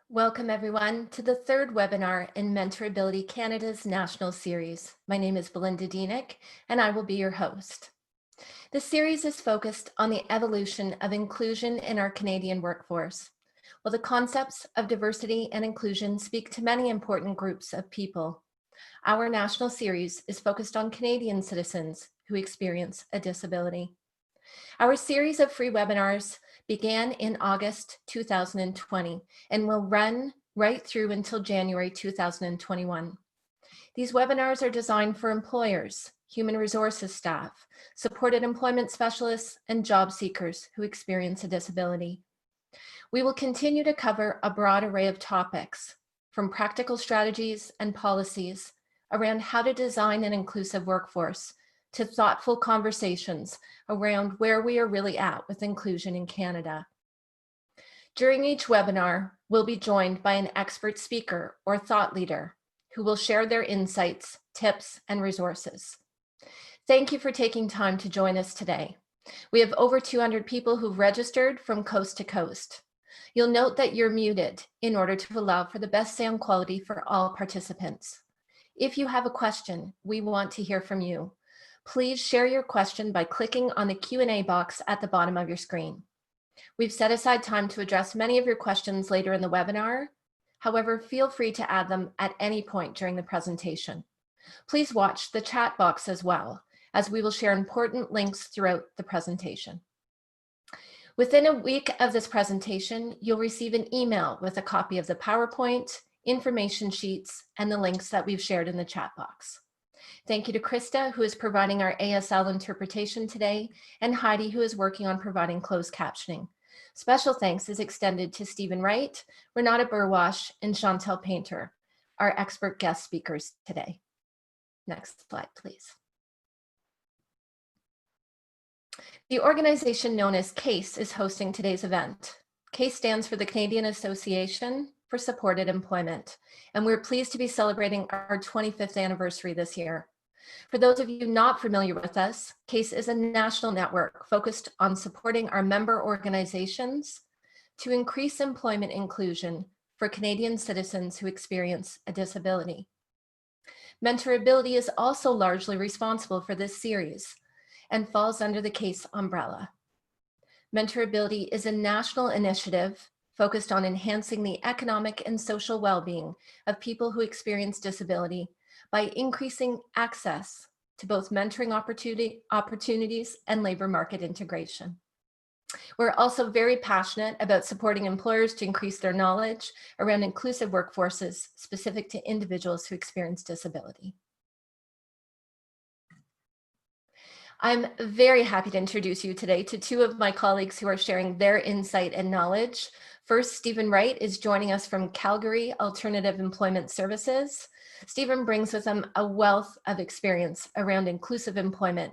Welcome everyone to the third webinar in MentorAbility Canada's national series. My name is Belinda Dienick and I will be your host. This series is focused on the evolution of inclusion in our Canadian workforce. While the concepts of diversity and inclusion speak to many important groups of people, our national series is focused on Canadian citizens who experience a disability. Our series of free webinars began in August 2020 and will run right through until January 2021. These webinars are designed for employers, human resources staff, supported employment specialists, and job seekers who experience a disability. We will continue to cover a broad array of topics, from practical strategies and policies around how to design an inclusive workforce to thoughtful conversations around where we are really at with inclusion in Canada. During each webinar, we'll be joined by an expert speaker or thought leader who will share their insights, tips, and resources. Thank you for taking time to join us today. We have over 200 people who've registered from coast to coast. You'll note that you're muted in order to allow for the best sound quality for all participants. If you have a question, we want to hear from you. Please share your question by clicking on the Q&A box at the bottom of your screen. We've set aside time to address many of your questions later in the webinar. However, feel free to add them at any point during the presentation. Please watch the chat box as well, as we will share important links throughout the presentation. Within a week of this presentation, you'll receive an email with a copy of the PowerPoint, information sheets, and the links that we've shared in the chat box. Thank you to Krista, who is providing our ASL interpretation today, and Heidi, who is working on providing closed captioning. Special thanks is extended to Stephen Wright, Renate Burwash, and Chantelle Painter, our expert guest speakers today. Next slide, please. The organization known as CASE is hosting today's event. CASE stands for the Canadian Association for Supported Employment, and we're pleased to be celebrating our 25th anniversary this year. For those of you not familiar with us, CASE is a national network focused on supporting our member organizations to increase employment inclusion for Canadian citizens who experience a disability. MentorAbility is also largely responsible for this series and falls under the CASE umbrella. MentorAbility is a national initiative focused on enhancing the economic and social well-being of people who experience disability by increasing access to both mentoring opportunities and labor market integration. We're also very passionate about supporting employers to increase their knowledge around inclusive workforces specific to individuals who experience disability. I'm very happy to introduce you today to two of my colleagues who are sharing their insight and knowledge. First, Stephen Wright is joining us from Calgary Alternative Employment Services. Stephen brings with him a wealth of experience around inclusive employment,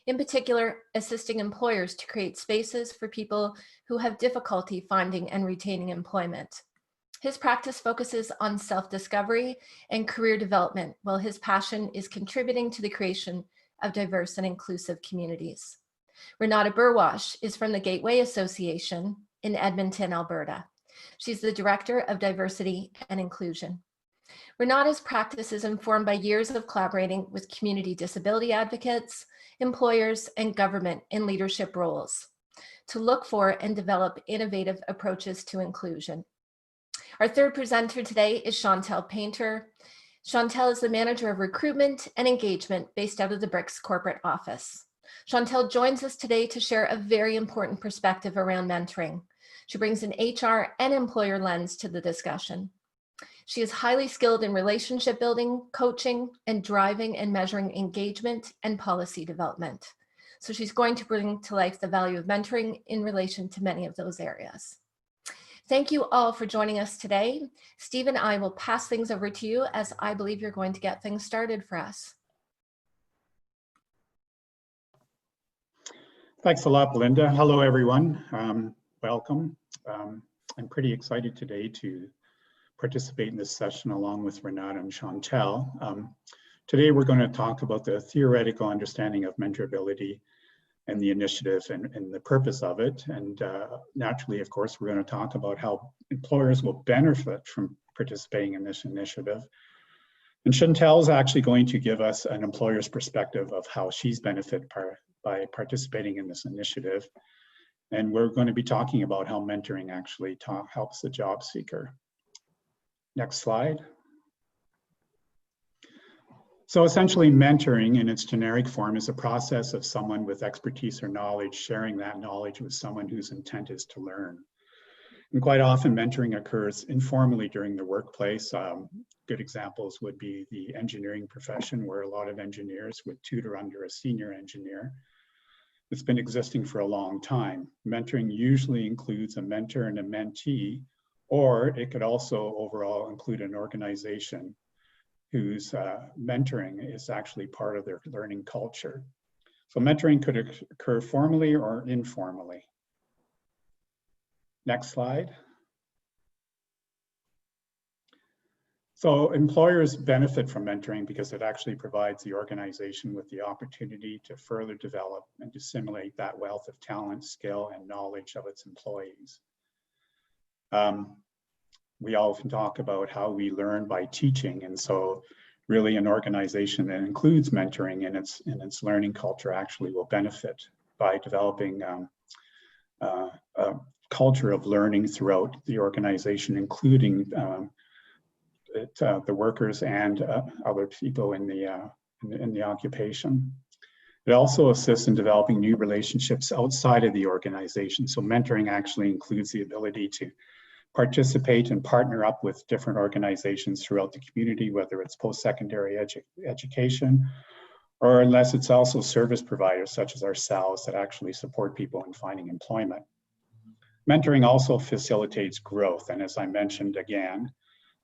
in particular, assisting employers to create spaces for people who have difficulty finding and retaining employment. His practice focuses on self-discovery and career development, while his passion is contributing to the creation of diverse and inclusive communities. Renate Burwash is from the Gateway Association in Edmonton, Alberta. She's the Director of Diversity and Inclusion. Renate's practice is informed by years of collaborating with community disability advocates, employers, and government in leadership roles to look for and develop innovative approaches to inclusion. Our third presenter today is Chantelle Painter. Chantelle is the Manager of Recruitment and Engagement based out of the BRICS corporate office. Chantelle joins us today to share a very important perspective around mentoring. She brings an HR and employer lens to the discussion. She is highly skilled in relationship building, coaching, and driving and measuring engagement and policy development. So she's going to bring to life the value of mentoring in relation to many of those areas. Thank you all for joining us today. Steve and I will pass things over to you, as I believe you're going to get things started for us. Thanks a lot, Belinda. Hello, everyone. Welcome. I'm pretty excited today to participate in this session along with Renate and Chantelle. Today, we're going to talk about the theoretical understanding of mentorability and the initiative and the purpose of it. And naturally, of course, we're going to talk about how employers will benefit from participating in this initiative. And Chantelle is actually going to give us an employer's perspective of how she's benefited by participating in this initiative. And we're going to be talking about how mentoring actually helps the job seeker. Next slide. So essentially, mentoring in its generic form is a process of someone with expertise or knowledge sharing that knowledge with someone whose intent is to learn. And quite often, mentoring occurs informally during the workplace. Good examples would be the engineering profession, where a lot of engineers would tutor under a senior engineer. It's been existing for a long time. Mentoring usually includes a mentor and a mentee, or it could also overall include an organization whose mentoring is actually part of their learning culture. So mentoring could occur formally or informally. Next slide. So employers benefit from mentoring because it actually provides the organization with the opportunity to further develop and disseminate that wealth of talent, skill, and knowledge of its employees. We often talk about how we learn by teaching, and so really an organization that includes mentoring in its learning culture actually will benefit by developing a culture of learning throughout the organization, including the workers and other people in the occupation. It also assists in developing new relationships outside of the organization. So mentoring actually includes the ability to participate and partner up with different organizations throughout the community, whether it's post-secondary education, or unless it's also service providers such as ourselves that actually support people in finding employment. Mentoring also facilitates growth, and as I mentioned again,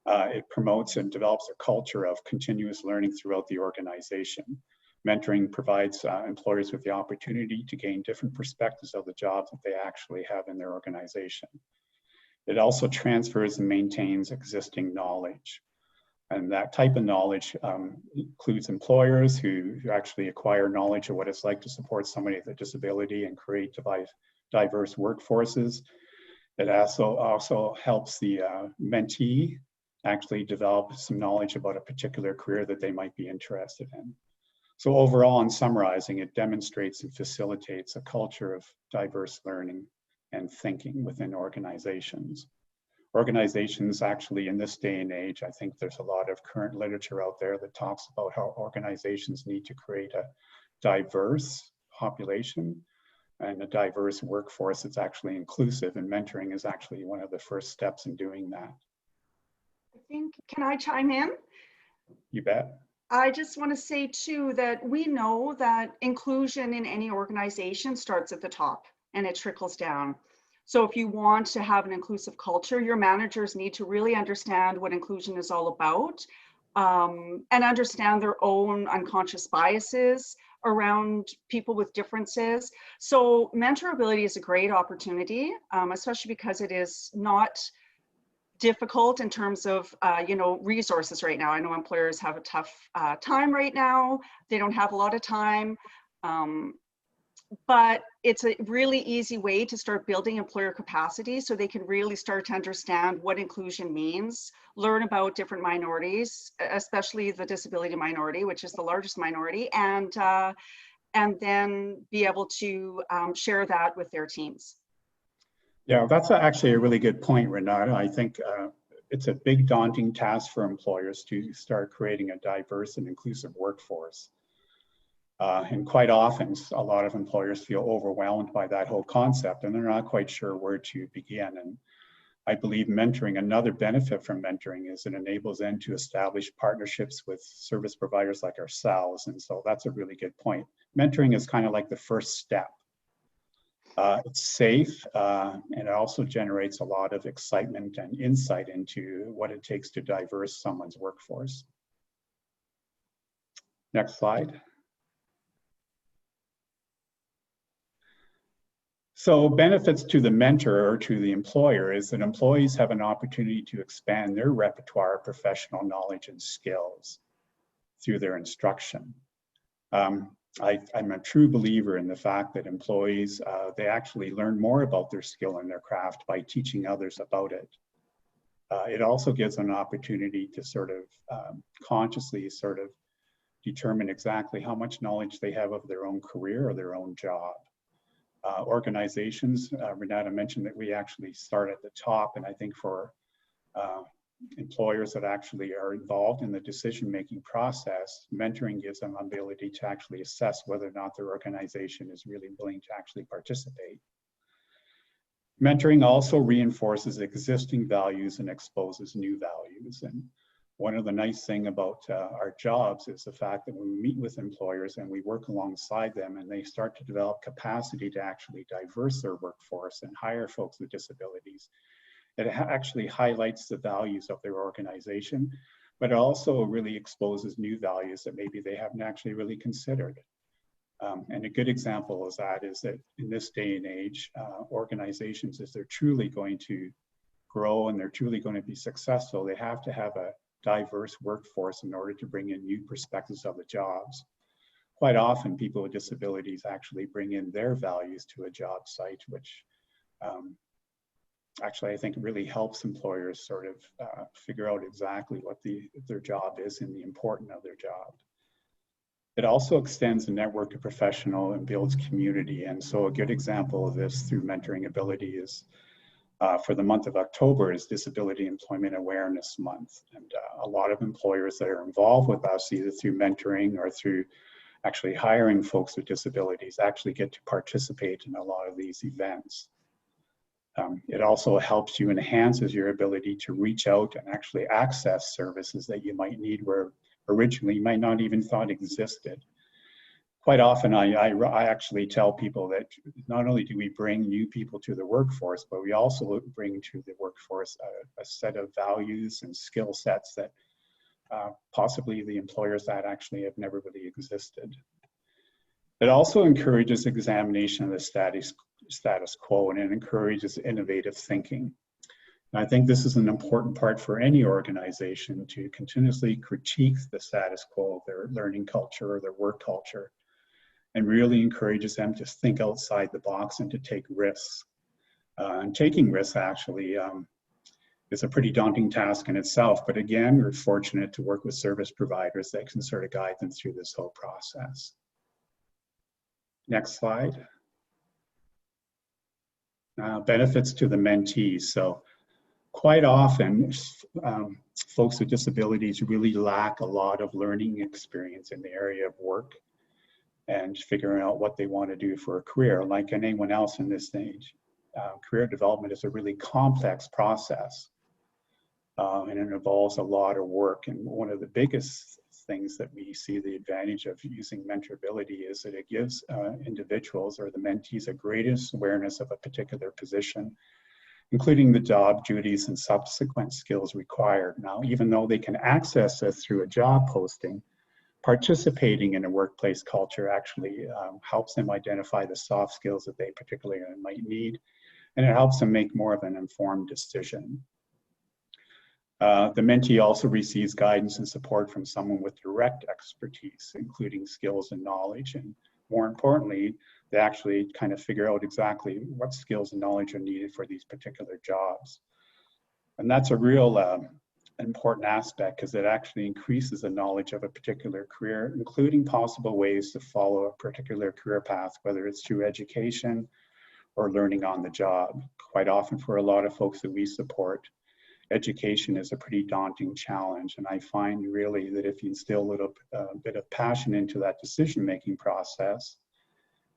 it promotes and develops a culture of continuous learning throughout the organization. Mentoring provides employers with the opportunity to gain different perspectives of the jobs that they actually have in their organization. It also transfers and maintains existing knowledge. And that type of knowledge includes employers who actually acquire knowledge of what it's like to support somebody with a disability and create diverse workforces. It also helps the mentee actually develop some knowledge about a particular career that they might be interested in. So overall, in summarizing, it demonstrates and facilitates a culture of diverse learning and thinking within organizations. Organizations actually, in this day and age, I think there's a lot of current literature out there that talks about how organizations need to create a diverse population and a diverse workforce that's actually inclusive, and mentoring is actually one of the first steps in doing that. I think, can I chime in? You bet. I just want to say too that we know that inclusion in any organization starts at the top and it trickles down. So if you want to have an inclusive culture, your managers need to really understand what inclusion is all about, and understand their own unconscious biases around people with differences. So mentorability is a great opportunity, especially because it is not difficult in terms of resources right now. I know employers have a tough time right now. They don't have a lot of time. But it's a really easy way to start building employer capacity so they can really start to understand what inclusion means, learn about different minorities, especially the disability minority, which is the largest minority, and then be able to share that with their teams. Yeah, that's actually a really good point, Renate. I think it's a big daunting task for employers to start creating a diverse and inclusive workforce. And quite often, a lot of employers feel overwhelmed by that whole concept, and they're not quite sure where to begin. And I believe mentoring, another benefit from mentoring is it enables them to establish partnerships with service providers like ourselves. And so that's a really good point. Mentoring is kind of like the first step. It's safe, and it also generates a lot of excitement and insight into what it takes to diverse someone's workforce. Next slide. So benefits to the mentor or to the employer is that employees have an opportunity to expand their repertoire of professional knowledge and skills through their instruction. I'm a true believer in the fact that employees, they actually learn more about their skill and their craft by teaching others about it. It also gives them an opportunity to sort of consciously sort of determine exactly how much knowledge they have of their own career or their own job. Organizations, Renate mentioned that we actually start at the top, and I think for employers that actually are involved in the decision-making process, mentoring gives them the ability to actually assess whether or not their organization is really willing to actually participate. Mentoring also reinforces existing values and exposes new values. And one of the nice things about our jobs is the fact that when we meet with employers and we work alongside them and they start to develop capacity to actually diverse their workforce and hire folks with disabilities, it actually highlights the values of their organization, but it also really exposes new values that maybe they haven't actually really considered. And a good example of that is that in this day and age, organizations, if they're truly going to grow and they're truly going to be successful, they have to have a diverse workforce in order to bring in new perspectives of the jobs. Quite often, people with disabilities actually bring in their values to a job site, which actually I think really helps employers sort of figure out exactly what their job is and the importance of their job. It also extends the network of professional and builds community. And so a good example of this through MentorAbility is for the month of October is Disability Employment Awareness Month. And a lot of employers that are involved with us, either through mentoring or through actually hiring folks with disabilities, actually get to participate in a lot of these events. It also helps you, enhances your ability to reach out and actually access services that you might need where originally you might not even thought existed. Quite often, I actually tell people that not only do we bring new people to the workforce, but we also bring to the workforce a set of values and skill sets that possibly the employers that actually have never really existed. It also encourages examination of the status quo, and it encourages innovative thinking. And I think this is an important part for any organization to continuously critique the status quo of their learning culture or their work culture, and really encourages them to think outside the box and to take risks. And taking risks actually is a pretty daunting task in itself, but again, we're fortunate to work with service providers that can sort of guide them through this whole process. Next slide. Benefits to the mentees. So quite often, folks with disabilities really lack a lot of learning experience in the area of work and figuring out what they want to do for a career. Like anyone else in this stage, career development is a really complex process, and it involves a lot of work. And one of the biggest things that we see the advantage of using MentorAbility is that it gives individuals or the mentees a greatest awareness of a particular position, including the job duties and subsequent skills required. Now, even though they can access this through a job posting, participating in a workplace culture actually helps them identify the soft skills that they particularly might need, and it helps them make more of an informed decision. The mentee also receives guidance and support from someone with direct expertise, including skills and knowledge. And more importantly, they actually kind of figure out exactly what skills and knowledge are needed for these particular jobs. And that's a real important aspect because it actually increases the knowledge of a particular career, including possible ways to follow a particular career path, whether it's through education or learning on the job. Quite often for a lot of folks that we support, education is a pretty daunting challenge. And I find really that if you instill a little bit of passion into that decision-making process,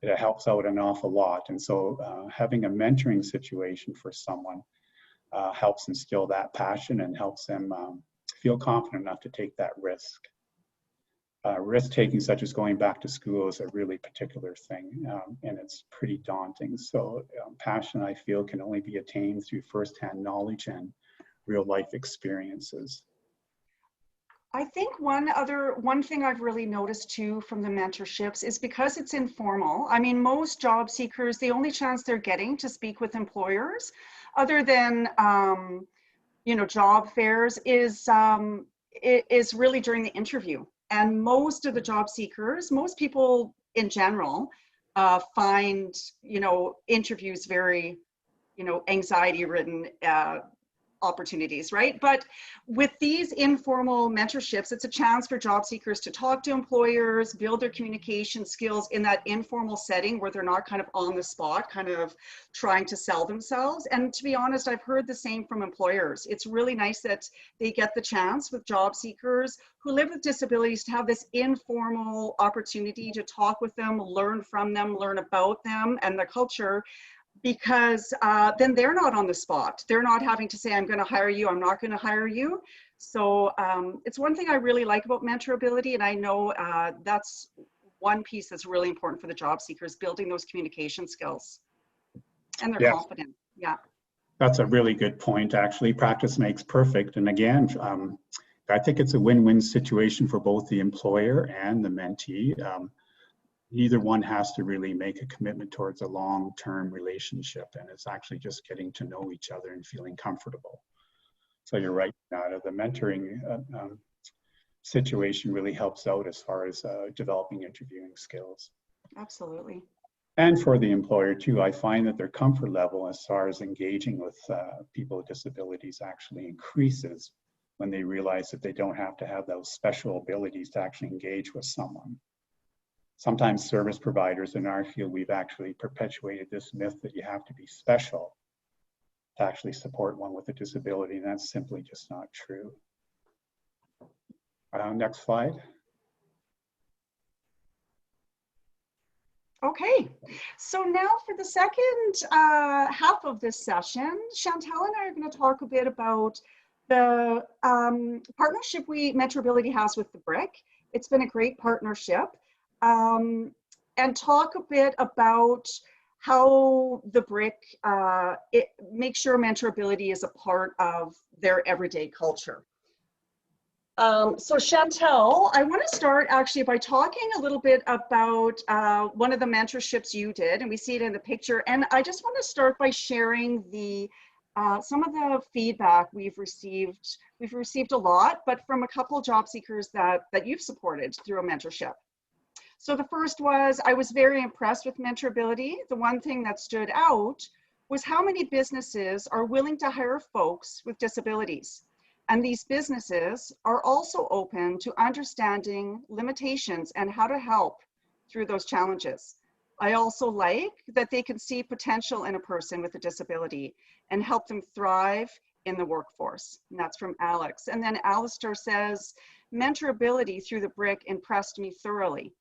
it helps out an awful lot. And so having a mentoring situation for someone helps instill that passion and helps them feel confident enough to take that risk. Risk-taking, such as going back to school, is a really particular thing, and it's pretty daunting. So passion, I feel, can only be attained through firsthand knowledge and real-life experiences. I think one thing I've really noticed too from the mentorships is because it's informal. I mean, most job seekers, the only chance they're getting to speak with employers, other than job fairs, is really during the interview. And most of the job seekers, most people in general find, interviews very, anxiety-ridden opportunities, right? But with these informal mentorships, it's a chance for job seekers to talk to employers, build their communication skills in that informal setting where they're not kind of on the spot, kind of trying to sell themselves. And to be honest, I've heard the same from employers. It's really nice that they get the chance with job seekers who live with disabilities to have this informal opportunity to talk with them, learn from them, learn about them and their culture, because then they're not on the spot. They're not having to say, I'm going to hire you, I'm not going to hire you. So it's one thing I really like about Mentorability, and I know that's one piece that's really important for the job seekers, building those communication skills and their confidence. Yeah. That's a really good point, actually. Practice makes perfect. And again, I think it's a win-win situation for both the employer and the mentee. Neither one has to really make a commitment towards a long-term relationship, and it's actually just getting to know each other and feeling comfortable. So you're right, Nada, the mentoring situation really helps out as far as developing interviewing skills. Absolutely. And for the employer too, I find that their comfort level as far as engaging with people with disabilities actually increases when they realize that they don't have to have those special abilities to actually engage with someone. Sometimes service providers in our field, we've actually perpetuated this myth that you have to be special to actually support one with a disability, and that's simply just not true. Next slide. Okay, so now for the second half of this session, Chantelle and I are going to talk a bit about the partnership Mentorability has with the BRIC. It's been a great partnership. And talk a bit about how the BRIC makes sure mentorability is a part of their everyday culture. So Chantelle, I want to start actually by talking a little bit about one of the mentorships you did, and we see it in the picture. And I just want to start by sharing the some of the feedback we've received. We've received a lot, but from a couple of job seekers that you've supported through a mentorship. So the first was, I was very impressed with Mentorability. The one thing that stood out was how many businesses are willing to hire folks with disabilities. And these businesses are also open to understanding limitations and how to help through those challenges. I also like that they can see potential in a person with a disability and help them thrive in the workforce. And that's from Alex. And then Alistair says, Mentorability through the BRIC impressed me thoroughly.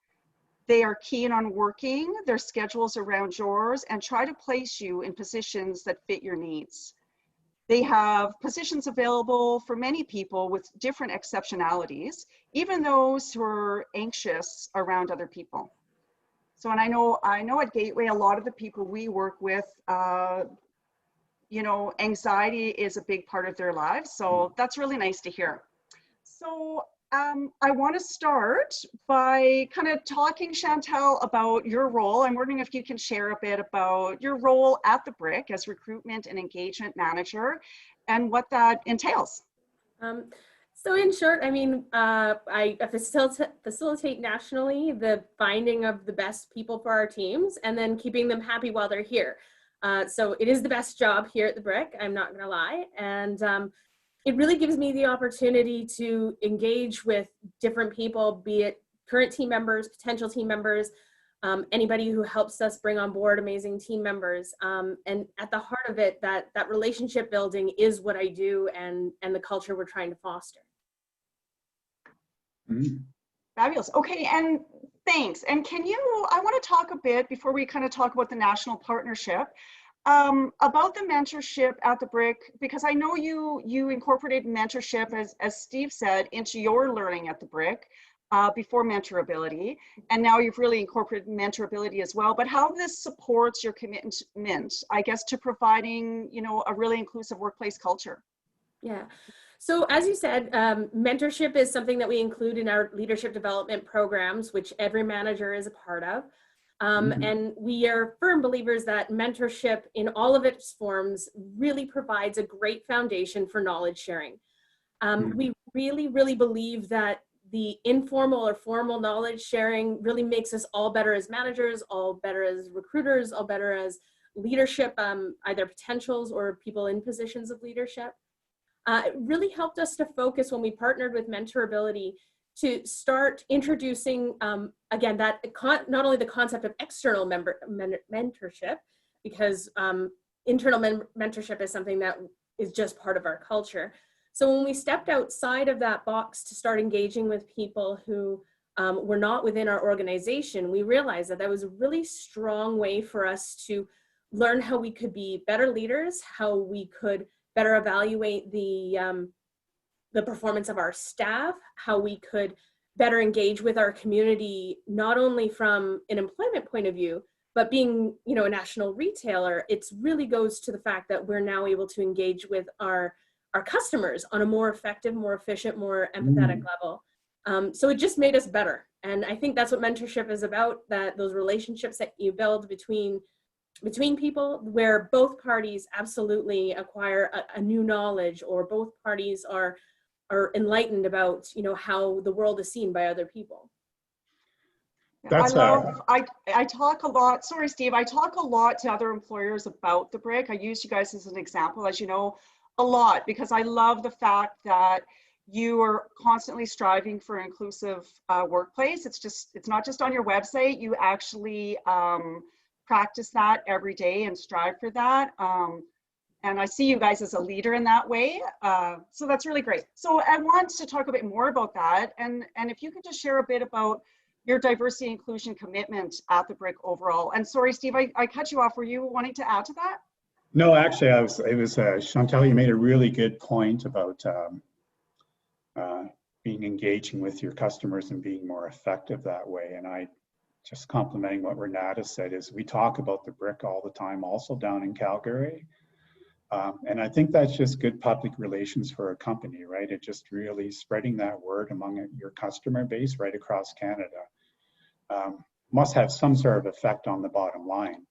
They are keen on working their schedules around yours and try to place you in positions that fit your needs. They have positions available for many people with different exceptionalities, even those who are anxious around other people. So, and I know at Gateway, a lot of the people we work with, anxiety is a big part of their lives. So that's really nice to hear. So I want to start by kind of talking, Chantelle, about your role. I'm wondering if you can share a bit about your role at the BRIC as recruitment and engagement manager and what that entails. So in short, I mean, I facilitate nationally the finding of the best people for our teams and then keeping them happy while they're here. So it is the best job here at the BRIC, I'm not going to lie. And it really gives me the opportunity to engage with different people, be it current team members, potential team members, anybody who helps us bring on board amazing team members. And at the heart of it, that relationship building is what I do and the culture we're trying to foster. Fabulous. Okay, and thanks. And I want to talk a bit before we kind of talk about the national partnership, about the mentorship at the BRIC, because I know you incorporated mentorship, as Steve said, into your learning at the BRIC before Mentorability, and now you've really incorporated Mentorability as well. But how this supports your commitment, I guess, to providing a really inclusive workplace culture. Yeah. So as you said, mentorship is something that we include in our leadership development programs, which every manager is a part of. And we are firm believers that mentorship in all of its forms really provides a great foundation for knowledge sharing. We really, really believe that the informal or formal knowledge sharing really makes us all better as managers, all better as recruiters, all better as leadership, either potentials or people in positions of leadership. It really helped us to focus when we partnered with MentorAbility to start introducing, again, that not only the concept of external mentorship, because internal mentorship is something that is just part of our culture. So when we stepped outside of that box to start engaging with people who were not within our organization, we realized that that was a really strong way for us to learn how we could be better leaders, how we could better evaluate the performance of our staff, how we could better engage with our community, not only from an employment point of view, but being, you know, a national retailer, it really goes to the fact that we're now able to engage with our customers on a more effective, more efficient, more empathetic level. So it just made us better. And I think that's what mentorship is about, that those relationships that you build between people, where both parties absolutely acquire a new knowledge, or both parties are enlightened about, you know, how the world is seen by other people. I talk a lot, sorry, Steve, I talk a lot to other employers about the BRIC. I use you guys as an example, as you know, a lot, because I love the fact that you are constantly striving for an inclusive workplace. It's not just on your website, you actually practice that every day and strive for that. And I see you guys as a leader in that way. So that's really great. So I want to talk a bit more about that. And if you could just share a bit about your diversity and inclusion commitment at the BRIC overall. And sorry, Steve, I cut you off. Were you wanting to add to that? No, actually, it was Chantelle, you made a really good point about being engaging with your customers and being more effective that way. And I just complimenting what Renate said is we talk about the BRIC all the time, also down in Calgary. And I think that's just good public relations for a company, right? It just really spreading that word among your customer base right across Canada must have some sort of effect on the bottom line.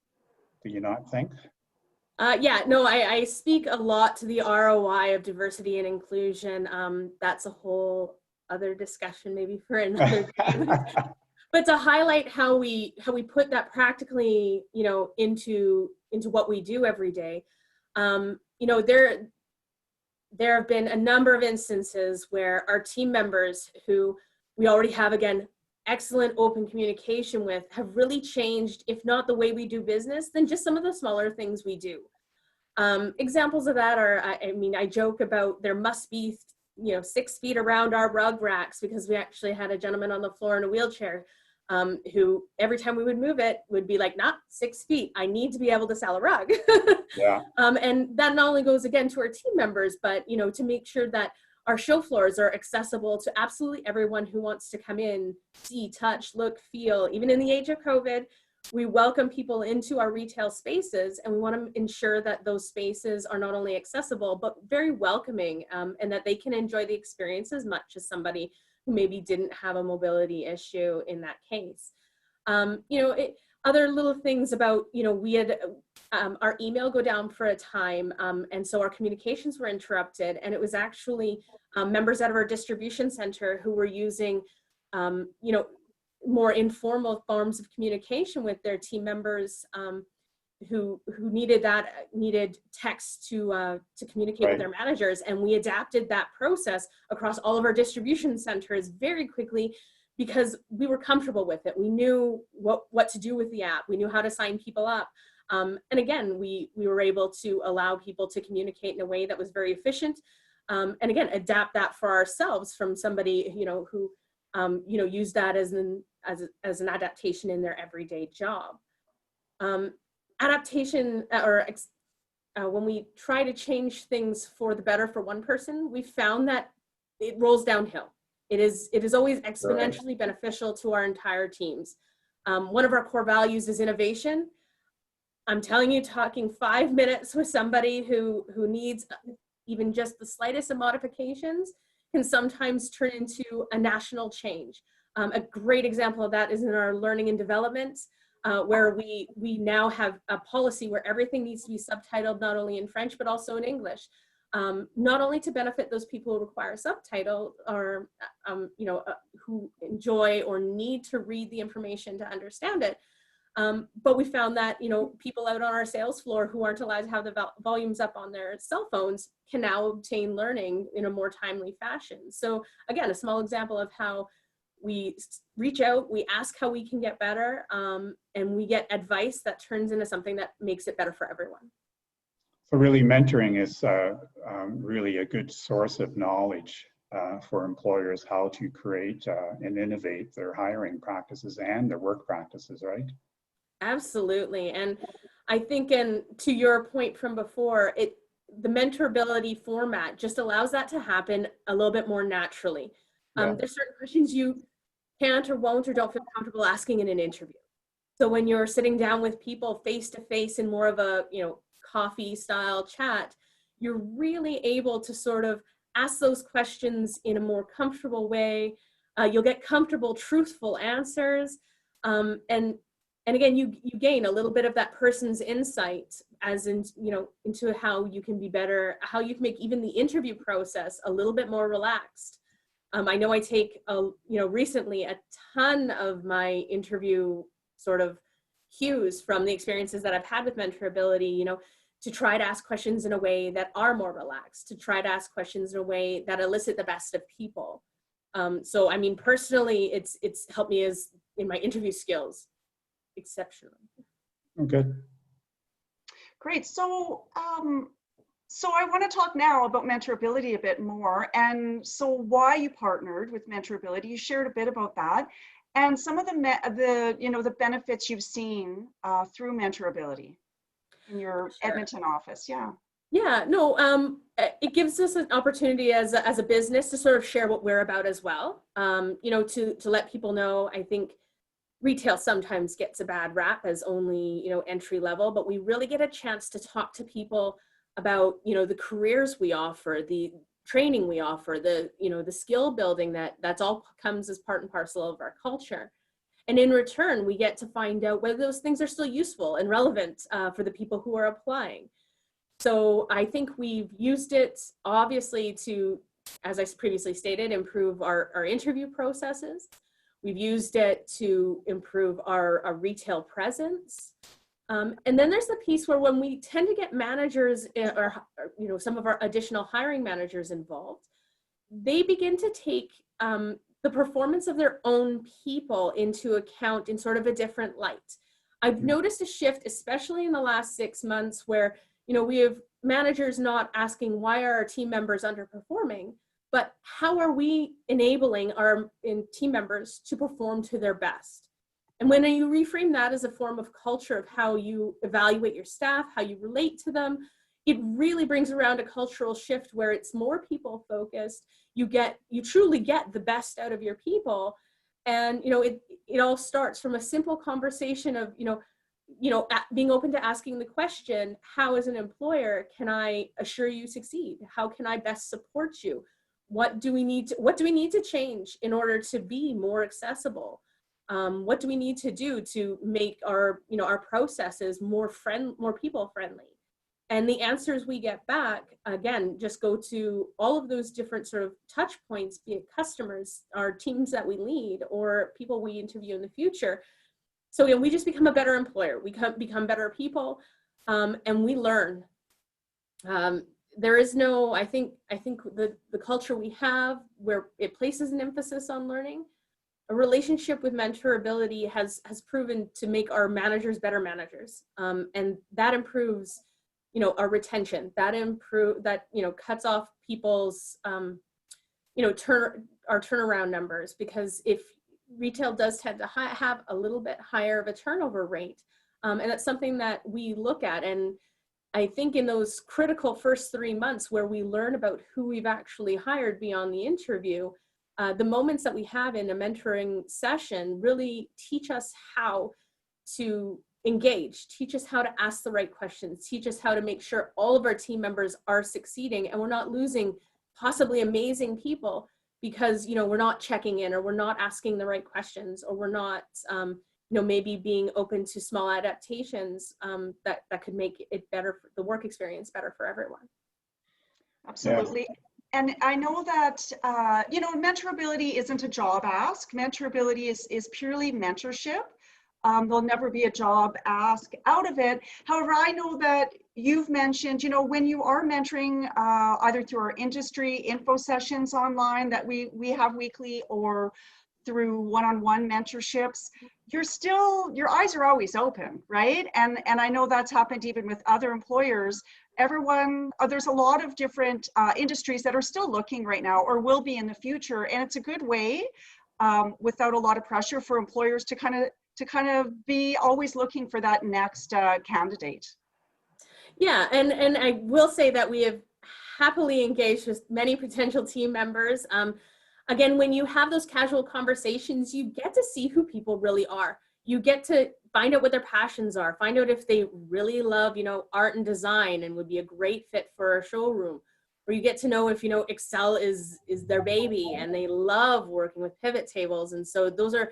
Do you not think? Yeah, no, I speak a lot to the ROI of diversity and inclusion. That's a whole other discussion maybe for another day. But to highlight how we put that practically, you know, into what we do every day. You know, there have been a number of instances where our team members who we already have, again, excellent open communication with, have really changed, if not the way we do business, then just some of the smaller things we do. Examples of that are, I mean, I joke about there must be, you know, 6 feet around our rug racks, because we actually had a gentleman on the floor in a wheelchair who every time we would move it would be like, not 6 feet, I need to be able to sell a rug. Yeah. And that not only goes again to our team members, but, you know, to make sure that our show floors are accessible to absolutely everyone who wants to come in, see, touch, look, feel. Even in the age of COVID, we welcome people into our retail spaces, and we want to ensure that those spaces are not only accessible, but very welcoming, and that they can enjoy the experience as much as somebody who maybe didn't have a mobility issue in that case. You know, other little things about, you know, we had our email go down for a time, and so our communications were interrupted, and it was actually members out of our distribution center who were using, you know, more informal forms of communication with their team members who needed text to communicate with their managers, and we adapted that process across all of our distribution centers very quickly, because we were comfortable with it. We knew what to do with the app. We knew how to sign people up. And again, we were able to allow people to communicate in a way that was very efficient. And again, adapt that for ourselves from somebody, you know, who, you know, used that as an adaptation in their everyday job. Adaptation when we try to change things for the better for one person, we found that it rolls downhill. It is always exponentially beneficial to our entire teams. One of our core values is innovation. I'm telling you, talking 5 minutes with somebody who needs even just the slightest of modifications can sometimes turn into a national change. A great example of that is in our learning and development, where we now have a policy where everything needs to be subtitled not only in French, but also in English. not only to benefit those people who require subtitle or, who enjoy or need to read the information to understand it, but we found that, people out on our sales floor who aren't allowed to have the volumes up on their cell phones can now obtain learning in a more timely fashion. So again, a small example of how we reach out, we ask how we can get better, and we get advice that turns into something that makes it better for everyone. So really mentoring is really a good source of knowledge for employers how to create and innovate their hiring practices and their work practices, right? Absolutely. And I think, and to your point from before, the mentorability format just allows that to happen a little bit more naturally. There's certain questions you can't or won't or don't feel comfortable asking in an interview. So when you're sitting down with people face to face in more of a, coffee style chat, you're really able to sort of ask those questions in a more comfortable way. You'll get comfortable, truthful answers. And again, you gain a little bit of that person's insight as in, into how you can be better, how you can make even the interview process a little bit more relaxed. I know I take, recently a ton of my interview sort of cues from the experiences that I've had with MentorAbility, to try to ask questions in a way that are more relaxed, to try to ask questions in a way that elicit the best of people. So, I mean, personally, it's helped me as in my interview skills exceptionally. Okay. Great. So I want to talk now about MentorAbility a bit more, and so why you partnered with MentorAbility. You shared a bit about that, and some of the benefits you've seen through MentorAbility in your Edmonton office. Yeah, no, it gives us an opportunity as a business to sort of share what we're about as well. To let people know. I think retail sometimes gets a bad rap as only, entry level, but we really get a chance to talk to people about, the careers we offer, the training we offer, the skill building that's all comes as part and parcel of our culture. And in return, we get to find out whether those things are still useful and relevant for the people who are applying. So I think we've used it obviously to, as I previously stated, improve our interview processes. We've used it to improve our retail presence. And then there's the piece where when we tend to get managers or some of our additional hiring managers involved, they begin to take the performance of their own people into account in sort of a different light. I've noticed a shift, especially in the last 6 months, where we have managers not asking why are our team members underperforming, but how are we enabling our team members to perform to their best? And when you reframe that as a form of culture of how you evaluate your staff, how you relate to them, it really brings around a cultural shift where it's more people focused. You truly get the best out of your people. And, it all starts from a simple conversation of, being open to asking the question, how as an employer can I assure you succeed? How can I best support you? What do we need to change in order to be more accessible? What do we need to do to make our processes more people friendly? And the answers we get back, again, just go to all of those different sort of touch points, be it customers, our teams that we lead, or people we interview in the future. So we just become a better employer. We become better people, and we learn. There is no, I think the culture we have where it places an emphasis on learning, a relationship with MentorAbility has proven to make our managers better managers, and that improves, our retention. That cuts off people's, our turnaround numbers, because if retail does tend to have a little bit higher of a turnover rate, and that's something that we look at. And I think in those critical first 3 months where we learn about who we've actually hired beyond the interview, the moments that we have in a mentoring session really teach us how to engage, teach us how to ask the right questions, teach us how to make sure all of our team members are succeeding and we're not losing possibly amazing people because, we're not checking in, or we're not asking the right questions, or we're not, maybe being open to small adaptations that could make it better, the work experience better for everyone. Absolutely. And I know that, you know, mentorability isn't a job ask. Mentorability is purely mentorship. There'll never be a job ask out of it. However, I know that you've mentioned, you know, when you are mentoring, either through our industry info sessions online that we have weekly, or through one-on-one mentorships, your eyes are always open, right? And I know that's happened even with other employers. Everyone, there's a lot of different industries that are still looking right now or will be in the future. And it's a good way, without a lot of pressure, for employers to kind of be always looking for that next candidate. Yeah, and I will say that we have happily engaged with many potential team members. Again, when you have those casual conversations, you get to see who people really are. You get to find out what their passions are, find out if they really love, you know, art and design and would be a great fit for a showroom. Or you get to know if, you know, Excel is their baby and they love working with pivot tables. And so those are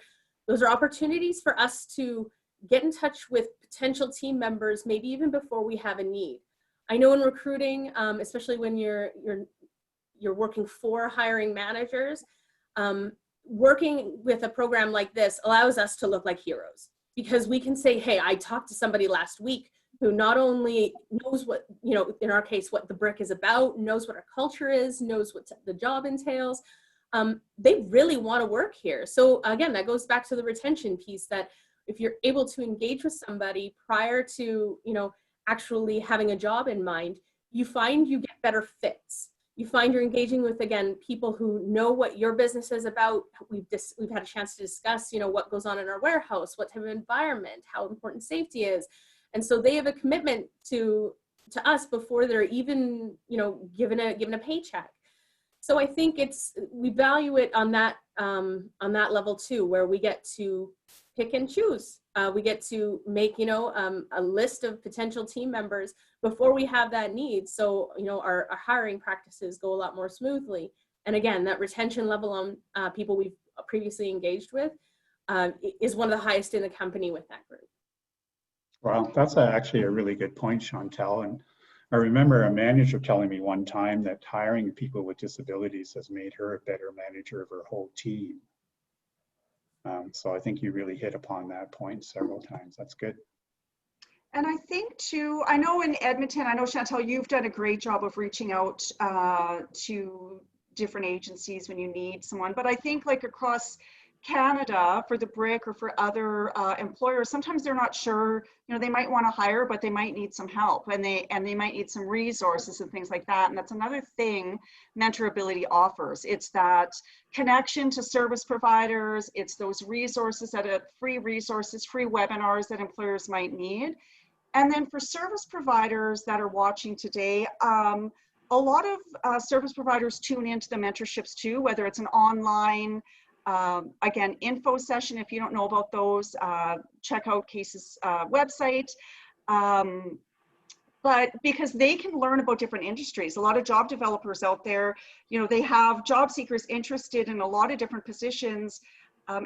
opportunities for us to get in touch with potential team members, maybe even before we have a need. I know in recruiting, especially when you're working for hiring managers, working with a program like this allows us to look like heroes, because we can say, hey, I talked to somebody last week who not only knows what, you know, in our case, what the brick is about, knows what our culture is, knows what the job entails. They really want to work here. So again, that goes back to the retention piece, that if you're able to engage with somebody prior to, you know, actually having a job in mind, you find you get better fits. You find you're engaging with, again, people who know what your business is about. We've had a chance to discuss, you know, what goes on in our warehouse, what type of environment, how important safety is. And so they have a commitment to us before they're even, you know, given a paycheck. So I think we value it on that level too, where we get to pick and choose. We get to make, you know, a list of potential team members before we have that need. So, you know, our hiring practices go a lot more smoothly. And again, that retention level on people we've previously engaged with is one of the highest in the company with that group. Well, that's actually a really good point, Chantelle. And I remember a manager telling me one time that hiring people with disabilities has made her a better manager of her whole team. So I think you really hit upon that point several times. That's good. And I think too, I know in Edmonton, I know Chantelle, you've done a great job of reaching out to different agencies when you need someone, but I think like across Canada for the BRIC or for other employers, sometimes they're not sure, you know, they might want to hire, but they might need some help, and they might need some resources and things like that. And that's another thing MentorAbility offers. It's that connection to service providers. It's those resources free resources, free webinars that employers might need. And then for service providers that are watching today, a lot of service providers tune into the mentorships too, whether it's an online, again, info session. If you don't know about those, check out Case's website. But because they can learn about different industries, a lot of job developers out there, you know, they have job seekers interested in a lot of different positions.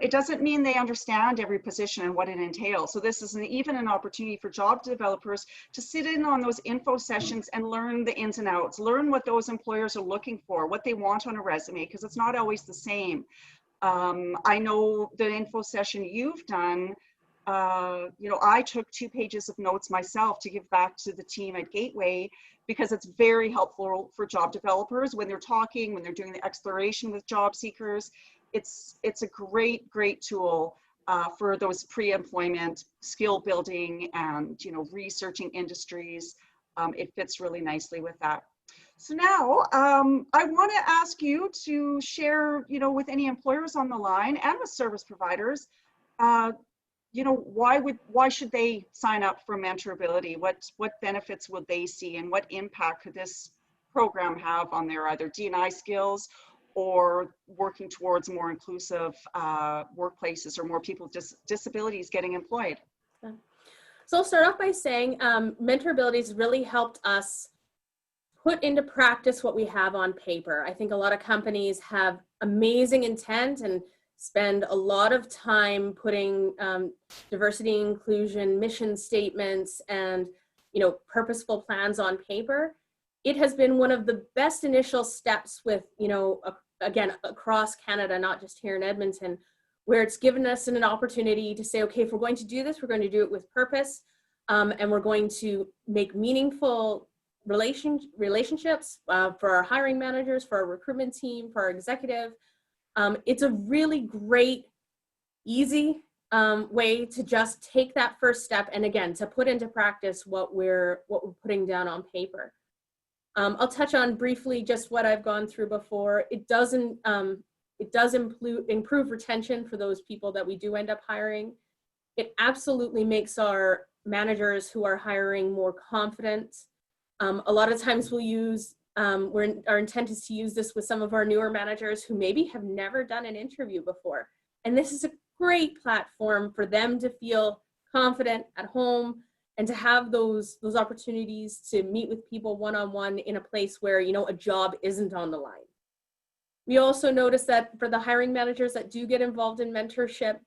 It doesn't mean they understand every position and what it entails. So this is even an opportunity for job developers to sit in on those info sessions and learn the ins and outs, learn what those employers are looking for, what they want on a resume, because it's not always the same. I know the info session you've done, you know, I took 2 pages of notes myself to give back to the team at Gateway, because it's very helpful for job developers when they're talking, when they're doing the exploration with job seekers. It's a great tool for those pre-employment skill building and, you know, researching industries. It fits really nicely with that. So now I want to ask you to share, you know, with any employers on the line and with service providers, you know, why should they sign up for MentorAbility? What benefits will they see, and what impact could this program have on their either D&I skills or working towards more inclusive workplaces or more people with disabilities getting employed? So I'll start off by saying MentorAbility has really helped us put into practice what we have on paper. I think a lot of companies have amazing intent and spend a lot of time putting diversity, inclusion, mission statements, and, you know, purposeful plans on paper. it has been one of the best initial steps with, again, across Canada, not just here in Edmonton, where it's given us an opportunity to say, okay, if we're going to do this, we're going to do it with purpose, and we're going to make meaningful relationships for our hiring managers, for our recruitment team, for our executive. It's a really great, easy way to just take that first step, and again, to put into practice what we're putting down on paper. I'll touch on briefly just what I've gone through before. It does improve retention for those people that we do end up hiring. It absolutely makes our managers who are hiring more confident. A lot of times we'll use, our intent is to use this with some of our newer managers who maybe have never done an interview before. And this is a great platform for them to feel confident at home and to have those opportunities to meet with people one-on-one in a place where, a job isn't on the line. We also notice that for the hiring managers that do get involved in mentorship,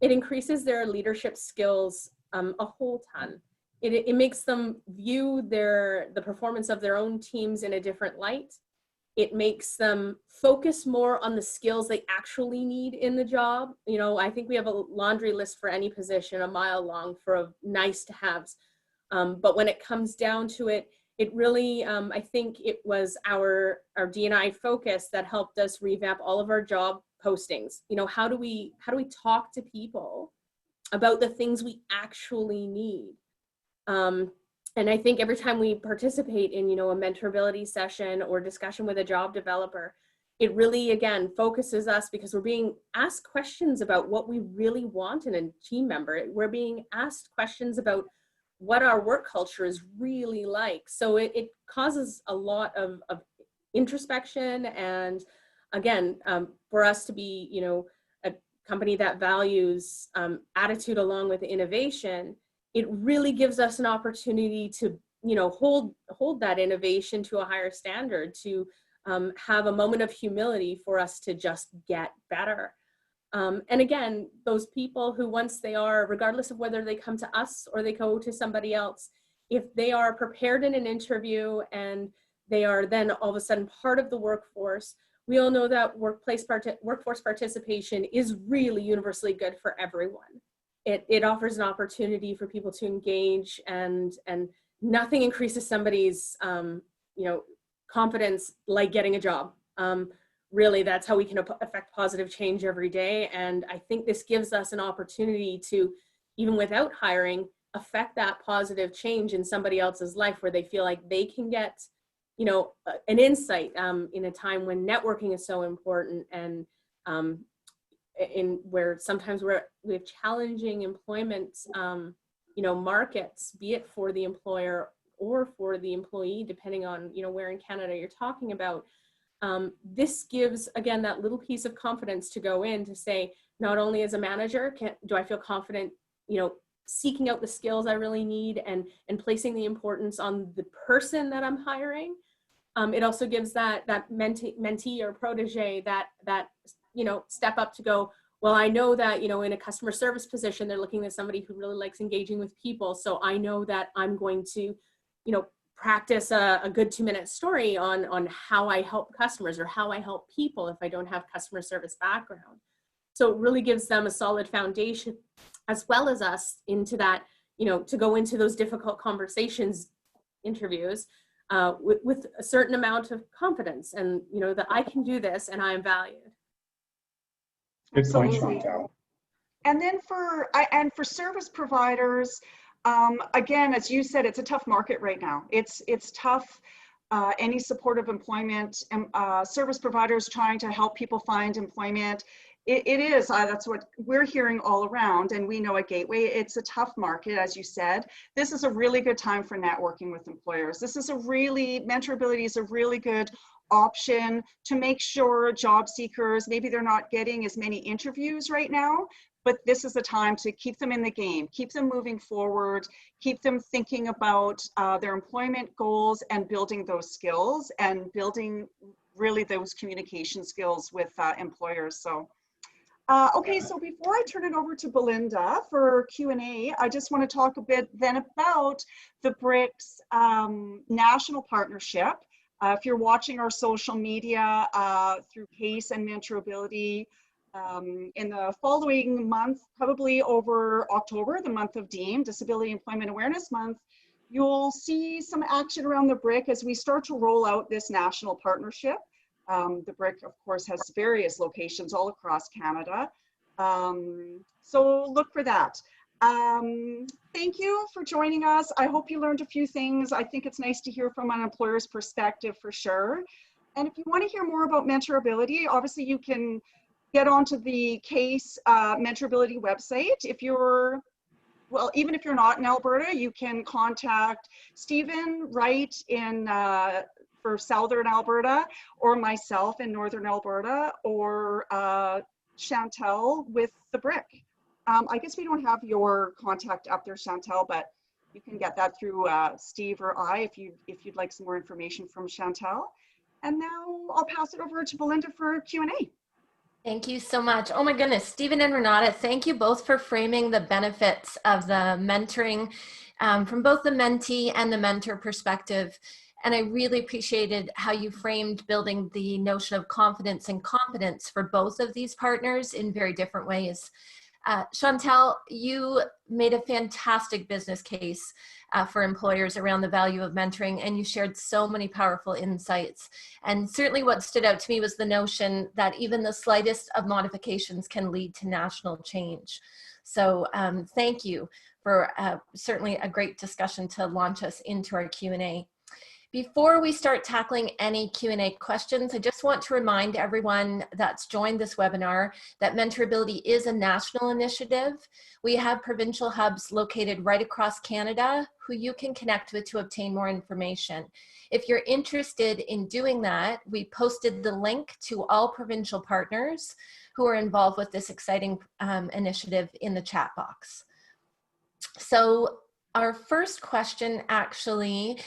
it increases their leadership skills a whole ton. It makes them view the performance of their own teams in a different light. It makes them focus more on the skills they actually need in the job. I think we have a laundry list for any position, a mile long, for nice to haves. But when it comes down to it, it really, I think it was our D&I focus that helped us revamp all of our job postings. How do we talk to people about the things we actually need? And I think every time we participate in, a mentorability session or discussion with a job developer, it really, again, focuses us because we're being asked questions about what we really want in a team member. We're being asked questions about what our work culture is really like. So it causes a lot of introspection. And again, for us to be, a company that values attitude along with innovation, it really gives us an opportunity to, hold that innovation to a higher standard, to have a moment of humility for us to just get better. And again, those people who once they are, regardless of whether they come to us or they go to somebody else, if they are prepared in an interview and they are then all of a sudden part of the workforce, we all know that workforce participation is really universally good for everyone. It offers an opportunity for people to engage, and nothing increases somebody's confidence like getting a job. Really, that's how we can affect positive change every day. And I think this gives us an opportunity to, even without hiring, affect that positive change in somebody else's life where they feel like they can get, an insight in a time when networking is so important, and in where sometimes we have challenging employment, markets, be it for the employer or for the employee, depending on, where in Canada you're talking about. This gives, again, that little piece of confidence to go in to say, not only as a manager, do I feel confident, seeking out the skills I really need and placing the importance on the person that I'm hiring. It also gives that mentee or protege that step up to go, well, I know that, in a customer service position, they're looking at somebody who really likes engaging with people. So I know that I'm going to, practice a good 2-minute story on how I help customers or how I help people if I don't have customer service background. So it really gives them a solid foundation, as well as us, into that, to go into those difficult conversations, interviews, with a certain amount of confidence, and that I can do this and I am valued. Good point, Chantelle. And then for service providers, again, as you said, it's a tough market right now. It's tough. Any supportive employment, service providers trying to help people find employment. It is, that's what we're hearing all around. And we know at Gateway, it's a tough market, as you said. This is a really good time for networking with employers. Mentorability is a really good option to make sure job seekers, maybe they're not getting as many interviews right now, but this is a time to keep them in the game, keep them moving forward, keep them thinking about their employment goals and building those skills and building really those communication skills with employers. So Okay, so before I turn it over to Belinda for Q&A, I just want to talk a bit then about the BRICS national partnership. If you're watching our social media through CASE and MentorAbility, in the following month, probably over October, the month of DEEM, Disability Employment Awareness Month, you'll see some action around the BRIC as we start to roll out this national partnership. The BRIC, of course, has various locations all across Canada. So look for that. Thank you for joining us. I hope you learned a few things. I think it's nice to hear from an employer's perspective for sure. And if you want to hear more about MentorAbility, obviously you can get onto the CASE MentorAbility website. If you're, well, even if you're not in Alberta, you can contact Stephen Wright in for Southern Alberta, or myself in Northern Alberta, or Chantelle with the BRIC. I guess we don't have your contact up there, Chantelle, but you can get that through Steve or I if you'd like some more information from Chantelle. And now I'll pass it over to Belinda for Q&A. Thank you so much. Oh my goodness, Stephen and Renate, thank you both for framing the benefits of the mentoring from both the mentee and the mentor perspective. And I really appreciated how you framed building the notion of confidence and competence for both of these partners in very different ways. Chantelle, you made a fantastic business case for employers around the value of mentoring, and you shared so many powerful insights. And certainly what stood out to me was the notion that even the slightest of modifications can lead to national change. So thank you for certainly a great discussion to launch us into our Q&A. Before we start tackling any Q&A questions, I just want to remind everyone that's joined this webinar that MentorAbility is a national initiative. We have provincial hubs located right across Canada who you can connect with to obtain more information. If you're interested in doing that, we posted the link to all provincial partners who are involved with this exciting initiative in the chat box. So our first question actually,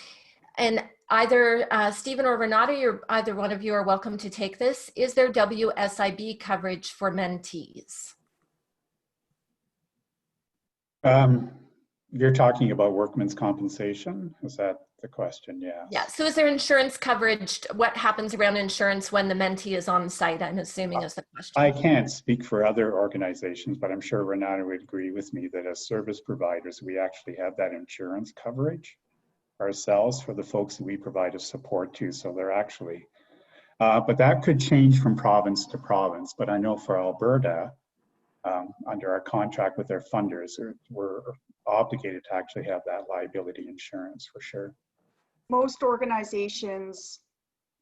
and either Stephen or Renate, or either one of you are welcome to take this. Is there WSIB coverage for mentees? You're talking about workman's compensation? Is that the question? Yeah. Yeah, so is there insurance coverage? What happens around insurance when the mentee is on site, I'm assuming is the question. I can't speak for other organizations, but I'm sure Renate would agree with me that as service providers, we actually have that insurance coverage ourselves for the folks that we provide a support to. So they're actually, but that could change from province to province. But I know for Alberta, under our contract with their funders, we're obligated to actually have that liability insurance for sure. Most organizations,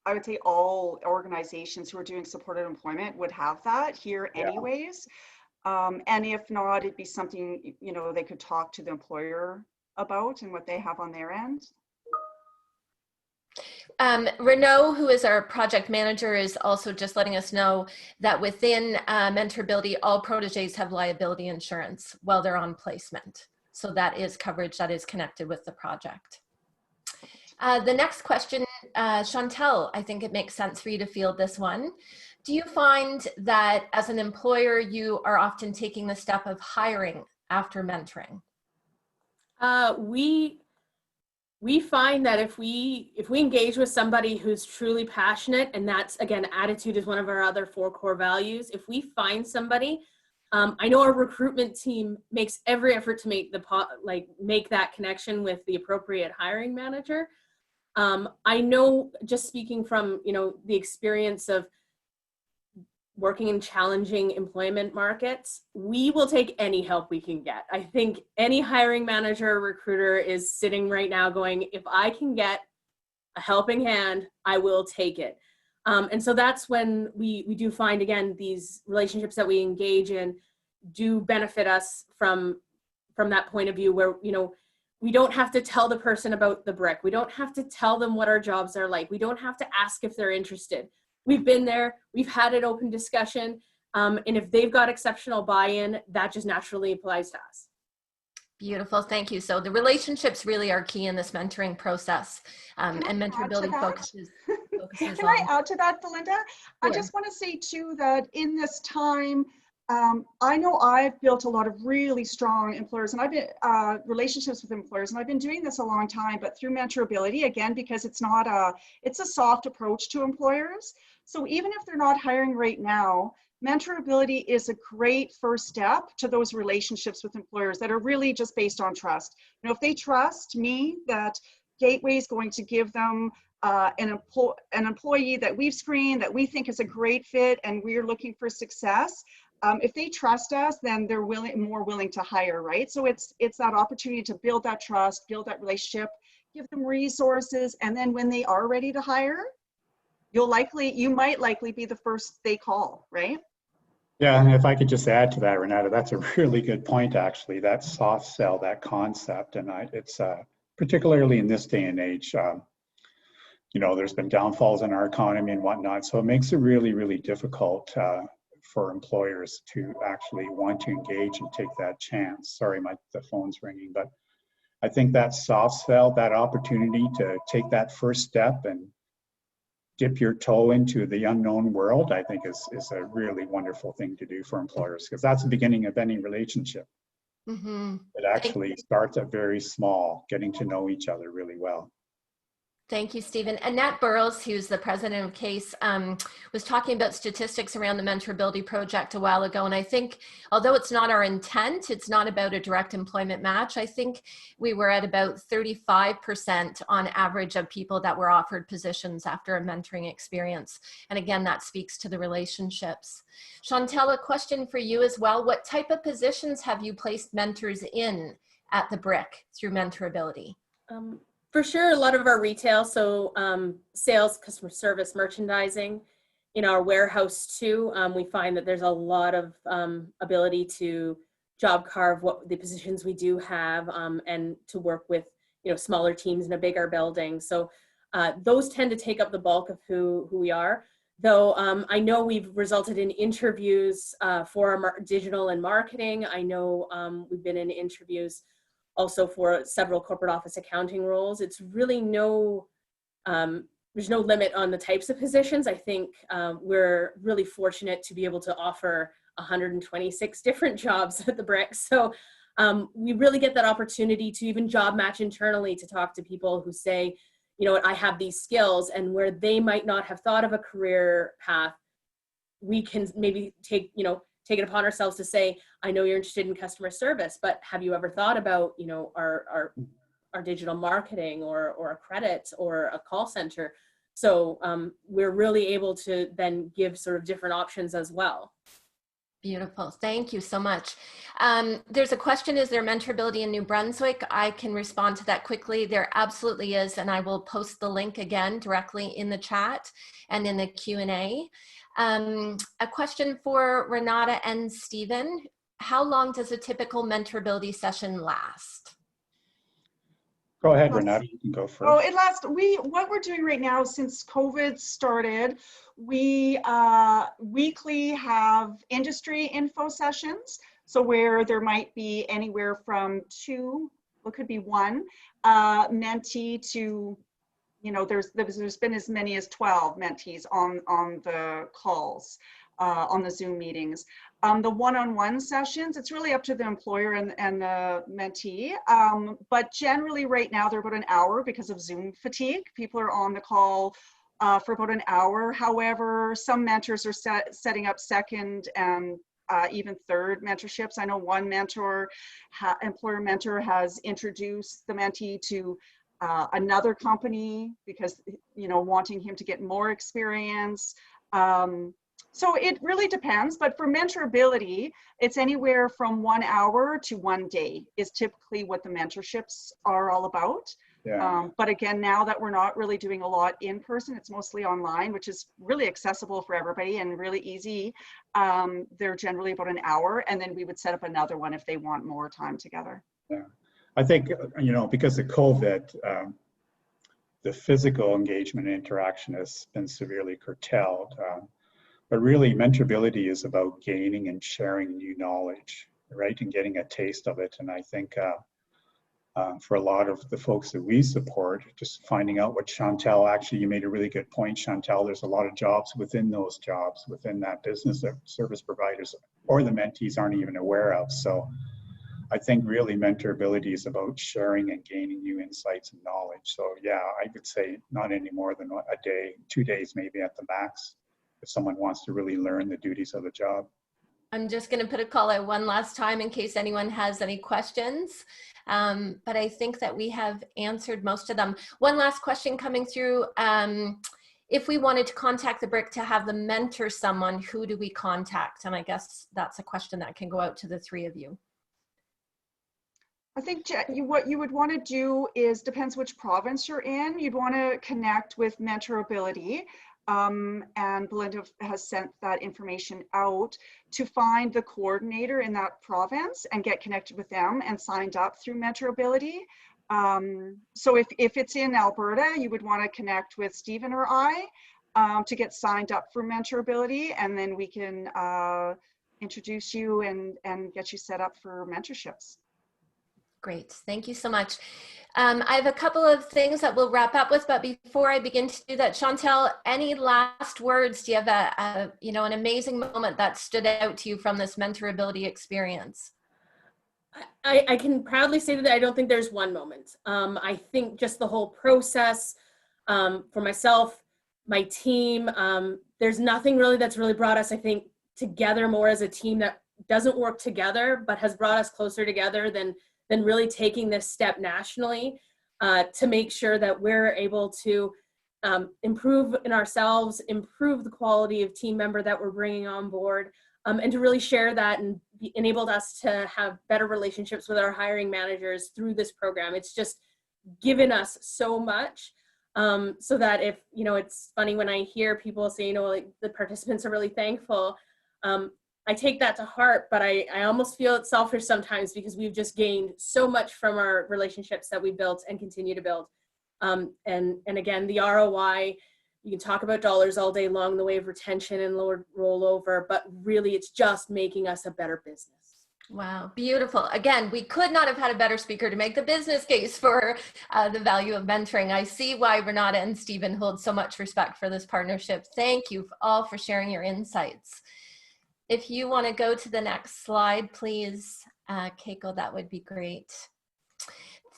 I would say all organizations who are doing supported employment would have that here anyways. And if not, it'd be something, you know, they could talk to the employer about and what they have on their end. Renaud, who is our project manager, is also just letting us know that within MentorAbility, all proteges have liability insurance while they're on placement. So that is coverage that is connected with the project. The next question, Chantelle, I think it makes sense for you to field this one. Do you find that as an employer, you are often taking the step of hiring after mentoring? We find that if we engage with somebody who's truly passionate, and that's, again, attitude is one of our other 4 core values. If we find somebody, I know our recruitment team makes every effort to make that connection with the appropriate hiring manager. I know, just speaking from, you know, the experience of working in challenging employment markets, we will take any help we can get. I think any hiring manager or recruiter is sitting right now going, if I can get a helping hand, I will take it. And so that's when we do find, again, these relationships that we engage in do benefit us from that point of view where, you know, we don't have to tell the person about the BRIC. We don't have to tell them what our jobs are like. We don't have to ask if they're interested. We've been there, we've had an open discussion, and if they've got exceptional buy-in, that just naturally applies to us. Beautiful, thank you. So the relationships really are key in this mentoring process, and MentorAbility focuses Can I add to that, Belinda? I just want to say too that in this time, I know I've built a lot of really strong employers, and I've been relationships with employers, and I've been doing this a long time. But through MentorAbility, again, because it's a soft approach to employers. So even if they're not hiring right now, MentorAbility is a great first step to those relationships with employers that are really just based on trust. You know, if they trust me that Gateway is going to give them an employee that we've screened, that we think is a great fit, and we're looking for success. If they trust us, then they're more willing to hire, right? So it's that opportunity to build that trust, build that relationship, give them resources, and then when they are ready to hire, you might likely be the first they call, right? Yeah, and if I could just add to that, Renata, that's a really good point, actually, that soft sell, that concept. And it's particularly in this day and age, you know, there's been downfalls in our economy and whatnot. So it makes it really, really difficult for employers to actually want to engage and take that chance. Sorry, the phone's ringing, but I think that soft sell, that opportunity to take that first step and dip your toe into the unknown world, I think is a really wonderful thing to do for employers, because that's the beginning of any relationship. Mm-hmm. It actually starts at very small, getting to know each other really well. Thank you, Stephen. Annette Burrows, who's the president of CASE, was talking about statistics around the Mentorability Project a while ago. And I think, although it's not our intent, it's not about a direct employment match. I think we were at about 35% on average of people that were offered positions after a mentoring experience. And again, that speaks to the relationships. Chantelle, a question for you as well. What type of positions have you placed mentors in at the BRIC through Mentorability? For sure, a lot of our retail, so sales, customer service, merchandising. In our warehouse too, we find that there's a lot of ability to job carve what the positions we do have, and to work with, you know, smaller teams in a bigger building. So those tend to take up the bulk of who we are. Though I know we've resulted in interviews for our digital and marketing. I know we've been in interviews also for several corporate office accounting roles. It's really there's no limit on the types of positions. I think we're really fortunate to be able to offer 126 different jobs at the BRIC. So we really get that opportunity to even job match internally, to talk to people who say, you know what, I have these skills, and where they might not have thought of a career path, we can maybe take it upon ourselves to say, I know you're interested in customer service, but have you ever thought about, you know, our digital marketing or a credit or a call center? So we're really able to then give sort of different options as well. Beautiful. Thank you so much. There's a question, is there Mentorability in New Brunswick? I can respond to that quickly. There absolutely is, and I will post the link again directly in the chat and in the Q&A. A question for Renata and Stephen. How long does a typical Mentorability session last? Go ahead, Renata, you can go first. Oh, it lasts, what we're doing right now since COVID started, we weekly have industry info sessions. So where there might be anywhere from 2, what could be 1 mentee to, you know, there's been as many as 12 mentees on the calls, on the Zoom meetings. The one-on-one sessions, it's really up to the employer and the mentee. But generally right now they're about an hour because of Zoom fatigue. People are on the call for about an hour. However, some mentors are setting up second and even third mentorships. I know one employer mentor has introduced the mentee to another company because, you know, wanting him to get more experience. So it really depends, but for Mentorability, it's anywhere from 1 hour to 1 day is typically what the mentorships are all about. Yeah. But again, now that we're not really doing a lot in person, it's mostly online, which is really accessible for everybody and really easy. They're generally about an hour, and then we would set up another one if they want more time together. Yeah, I think, you know, because of COVID, the physical engagement and interaction has been severely curtailed. But really, Mentorability is about gaining and sharing new knowledge, right? And getting a taste of it. And I think for a lot of the folks that we support, just finding out what Chantelle, actually, you made a really good point, Chantelle, there's a lot of jobs within those jobs, within that business that service providers or the mentees aren't even aware of. So I think really mentorability is about sharing and gaining new insights and knowledge. So yeah, I would say not any more than a day, 2 days maybe at the max, if someone wants to really learn the duties of the job. I'm just going to put a call out one last time in case anyone has any questions. But I think that we have answered most of them. One last question coming through. If we wanted to contact the BRIC to have them mentor someone, who do we contact? And I guess that's a question that can go out to the three of you. I think what you would want to do is, depends which province you're in, you'd want to connect with MentorAbility. And Belinda has sent that information out to find the coordinator in that province and get connected with them and signed up through MentorAbility. So if it's in Alberta, you would want to connect with Stephen or I to get signed up for MentorAbility, and then we can introduce you and get you set up for mentorships. Great, thank you so much. I have a couple of things that we'll wrap up with, but before I begin to do that, Chantelle, any last words? Do you have an amazing moment that stood out to you from this mentorability experience? I can proudly say that I don't think there's one moment. I think just the whole process for myself, my team, there's nothing really that's really brought us, I think, together more as a team that doesn't work together, but has brought us closer together than really taking this step nationally to make sure that we're able to improve in ourselves, improve the quality of team member that we're bringing on board, and to really share that and enabled us to have better relationships with our hiring managers through this program. It's just given us so much so that if, it's funny when I hear people say, like the participants are really thankful. I take that to heart, but I almost feel it's selfish sometimes because we've just gained so much from our relationships that we built and continue to build. And again, the ROI, you can talk about dollars all day long, the way of retention and lower rollover, but really it's just making us a better business. Wow, beautiful. Again, we could not have had a better speaker to make the business case for the value of mentoring. I see why Renate and Stephen hold so much respect for this partnership. Thank you all for sharing your insights. If you want to go to the next slide, please, Keiko, that would be great.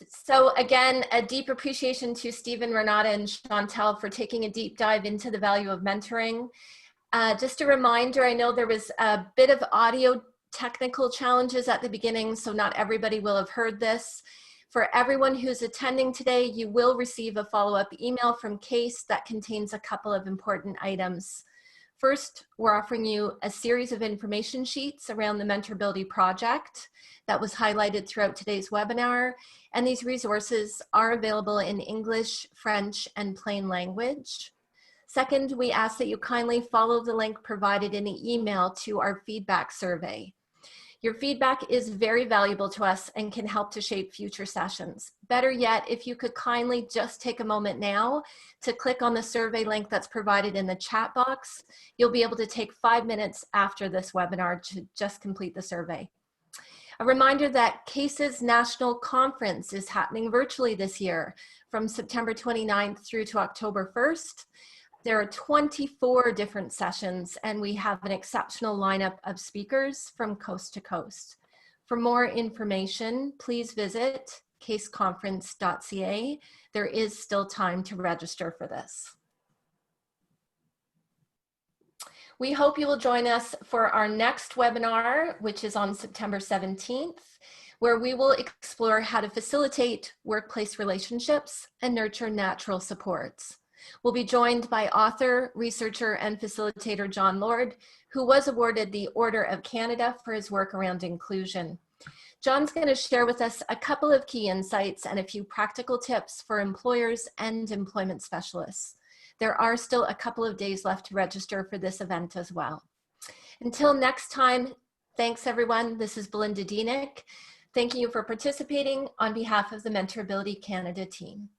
So again, a deep appreciation to Stephen, Renate, and Chantelle for taking a deep dive into the value of mentoring. Just a reminder, I know there was a bit of audio technical challenges at the beginning, so not everybody will have heard this. For everyone who's attending today, you will receive a follow-up email from CASE that contains a couple of important items. First, we're offering you a series of information sheets around the Mentorability project that was highlighted throughout today's webinar, and these resources are available in English, French, and plain language. Second, we ask that you kindly follow the link provided in the email to our feedback survey. Your feedback is very valuable to us and can help to shape future sessions. Better yet, if you could kindly just take a moment now to click on the survey link that's provided in the chat box. You'll be able to take 5 minutes after this webinar to just complete the survey. A reminder that CASE's National Conference is happening virtually this year from September 29th through to October 1st. There are 24 different sessions, and we have an exceptional lineup of speakers from coast to coast. For more information, please visit caseconference.ca. There is still time to register for this. We hope you will join us for our next webinar, which is on September 17th, where we will explore how to facilitate workplace relationships and nurture natural supports. We'll be joined by author, researcher, and facilitator John Lord, who was awarded the Order of Canada for his work around inclusion. John's going to share with us a couple of key insights and a few practical tips for employers and employment specialists. There are still a couple of days left to register for this event as well. Until next time, thanks everyone. This is Belinda Dienick. Thank you for participating on behalf of the MentorAbility Canada team.